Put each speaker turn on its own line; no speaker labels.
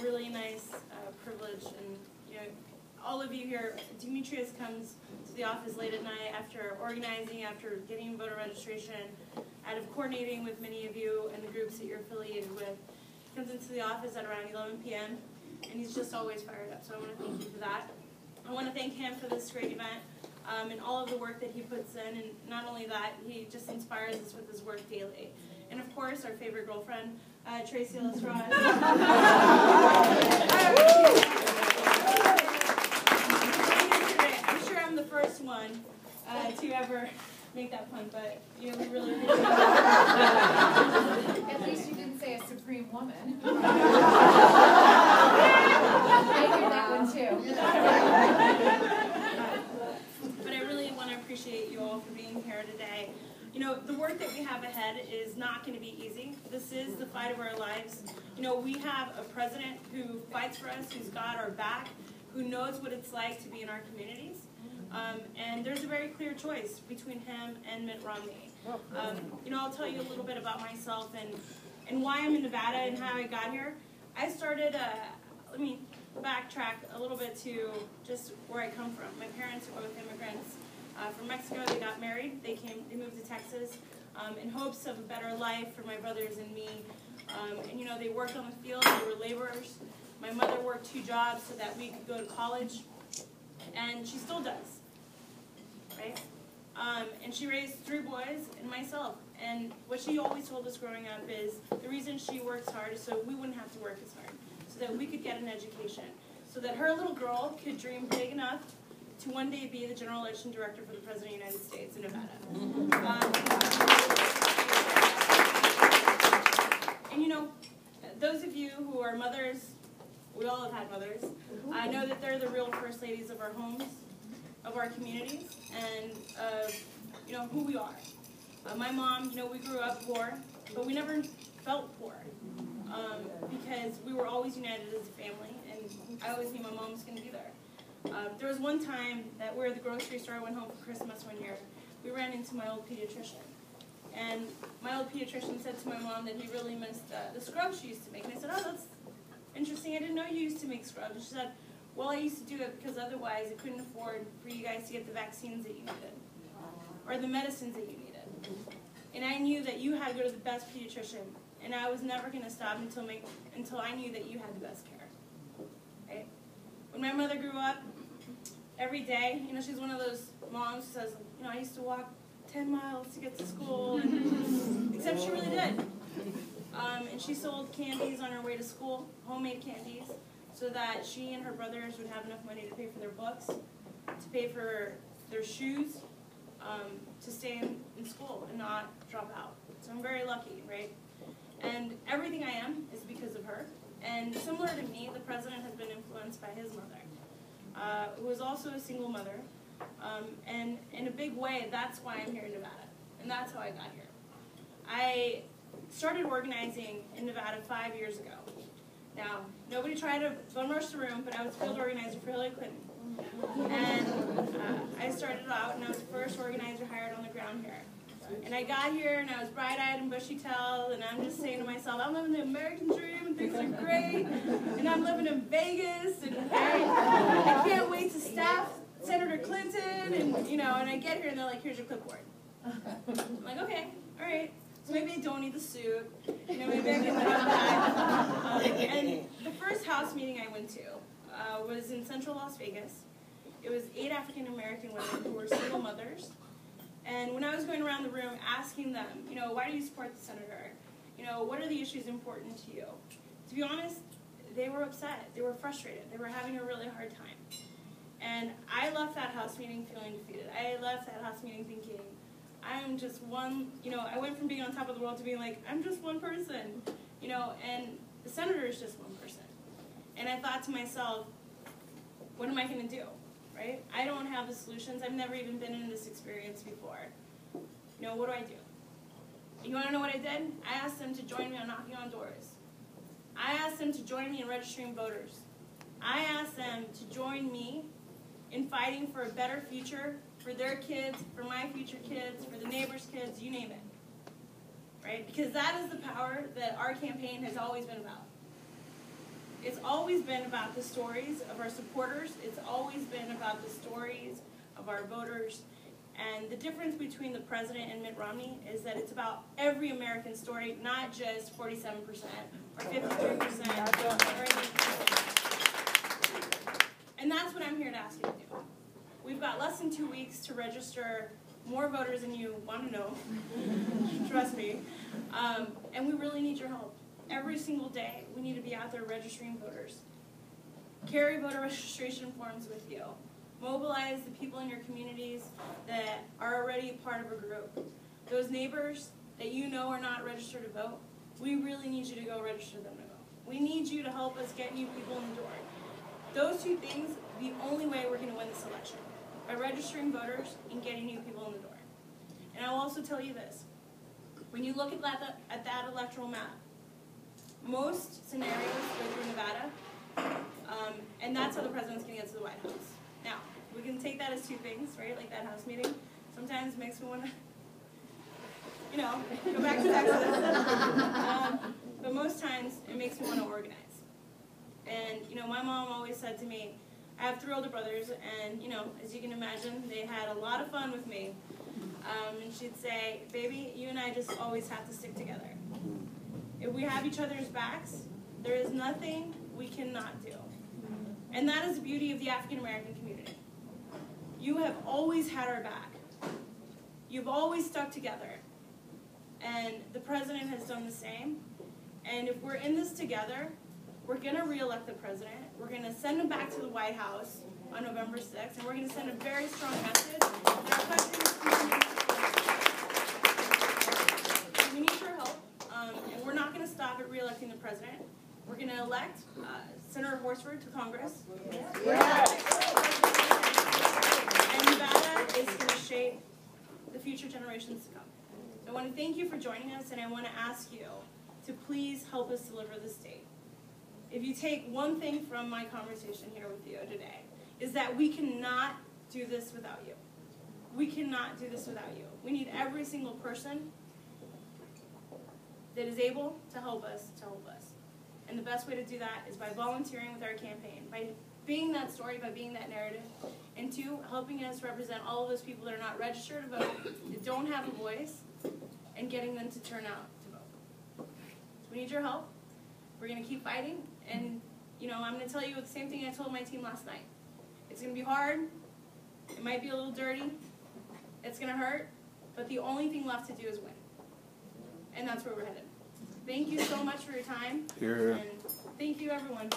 really nice privilege, and all of you here. Demetrius comes to the office late at night after organizing, after getting voter registration, out of coordinating with many of you and the groups that you're affiliated with. He comes into the office at around 11 p.m. and he's just always fired up. So I want to thank you for that. I want to thank him for this great event and all of the work that he puts in. And not only that, he just inspires us with his work daily. And of course, our favorite girlfriend, Tracy Lestrade. I'm sure I'm the first one to ever make that pun, but we really appreciate it.
At least you didn't say a supreme woman. I hear that one too.
But I really want to appreciate you all for being here today. The work that we have ahead is not going to be easy. This is the fight of our lives. We have a president who fights for us, who's got our back, who knows what it's like to be in our communities. And there's a very clear choice between him and Mitt Romney. I'll tell you a little bit about myself and why I'm in Nevada and how I got here. I started, let me backtrack a little bit to just where I come from. My parents are both immigrants from Mexico. They got married. They moved to Texas in hopes of a better life for my brothers and me. And they worked on the field. They were laborers. My mother worked 2 jobs so that we could go to college, and she still does, right? And she raised 3 boys and myself. And what she always told us growing up is the reason she works hard is so we wouldn't have to work as hard, so that we could get an education, so that her little girl could dream big enough to one day be the general election director for the President of the United States in Nevada. And those of you who are mothers, we all have had mothers, I know that they're the real first ladies of our homes, of our communities, and of who we are. My mom, we grew up poor, but we never felt poor because we were always united as a family, and I always knew my mom was going to be there. There was one time that we were at the grocery store. I went home for Christmas one year. We ran into my old pediatrician. And my old pediatrician said to my mom that he really missed the scrubs she used to make. And I said, oh, that's interesting. I didn't know you used to make scrubs. And she said, well, I used to do it because otherwise I couldn't afford for you guys to get the vaccines that you needed or the medicines that you needed. And I knew that you had to go to the best pediatrician. And I was never going to stop until I knew that you had the best care. Right? When my mother grew up, every day, she's one of those moms who says, I used to walk 10 miles to get to school, except she really did. And she sold candies on her way to school, homemade candies, so that she and her brothers would have enough money to pay for their books, to pay for their shoes, to stay in school and not drop out. So I'm very lucky, right? And everything I am is because of her. And similar to me, the president has been influenced by his mother, who was also a single mother. And in a big way, that's why I'm here in Nevada. And that's how I got here. I started organizing in Nevada 5 years ago. Now, nobody tried to bum rush the room, but I was field organizer for Hillary Clinton. And I started out, and I was the first organizer hired on the ground here. And I got here, and I was bright-eyed and bushy-tailed, and I'm just saying to myself, I'm living the American dream, and things are great, and I'm living in Vegas, and I can't wait to staff Senator Clinton, and and I get here, and they're like, here's your clipboard. I'm like, okay, all right. So maybe I don't need the suit, maybe I can do that. And the first House meeting I went to was in central Las Vegas. It was 8 African-American women who were single mothers. And when I was going around the room asking them, why do you support the senator? What are the issues important to you? To be honest, they were upset. They were frustrated. They were having a really hard time. And I left that House meeting feeling defeated. I left that House meeting thinking, I'm just one, I went from being on top of the world to being like, I'm just one person, and the senator is just one person. And I thought to myself, what am I going to do? Right? I don't have the solutions. I've never even been in this experience before. What do I do? You want to know what I did? I asked them to join me on knocking on doors. I asked them to join me in registering voters. I asked them to join me in fighting for a better future for their kids, for my future kids, for the neighbors' kids, you name it. Right? Because that is the power that our campaign has always been about. It's always been about the stories of our supporters. It's always been about the stories of our voters. And the difference between the president and Mitt Romney is that it's about every American story, not just 47% or 53% or anything. And that's what I'm here to ask you to do. We've got less than 2 weeks to register more voters than you want to know. Trust me. And we really need your help. Every single day, we need to be out there registering voters. Carry voter registration forms with you. Mobilize the people in your communities that are already part of a group. Those neighbors that you know are not registered to vote, we really need you to go register them to vote. We need you to help us get new people in the door. Those two things are the only way we're going to win this election, by registering voters and getting new people in the door. And I'll also tell you this. When you look at that electoral map, most scenarios go through Nevada, and that's how the president's going to get to the White House. Now, we can take that as two things, right? Like that House meeting. Sometimes it makes me want to, go back to Texas. But most times, it makes me want to organize. And, my mom always said to me, I have 3 older brothers, and, as you can imagine, they had a lot of fun with me. And she'd say, baby, you and I just always have to stick together. If we have each other's backs, there is nothing we cannot do. And that is the beauty of the African American community. You have always had our back. You've always stuck together. And the president has done the same. And if we're in this together, we're going to re-elect the president. We're going to send him back to the White House on November 6th. And we're going to send a very strong message. We need your help. And we're not going to stop at re-electing the president. We're going to elect Senator Horsford to Congress. Yeah. And Nevada is going to shape the future generations to come. So I want to thank you for joining us, and I want to ask you to please help us deliver the state. If you take one thing from my conversation here with you today, is that we cannot do this without you. We cannot do this without you. We need every single person that is able to help us to help us. And the best way to do that is by volunteering with our campaign, by being that story, by being that narrative, and 2, helping us represent all of those people that are not registered to vote, that don't have a voice, and getting them to turn out to vote. So we need your help. We're going to keep fighting, and I'm going to tell you the same thing I told my team last night. It's going to be hard. It might be a little dirty. It's going to hurt, but the only thing left to do is win. And that's where we're headed. Thank you so much for your time.
Here.
And thank you, everyone.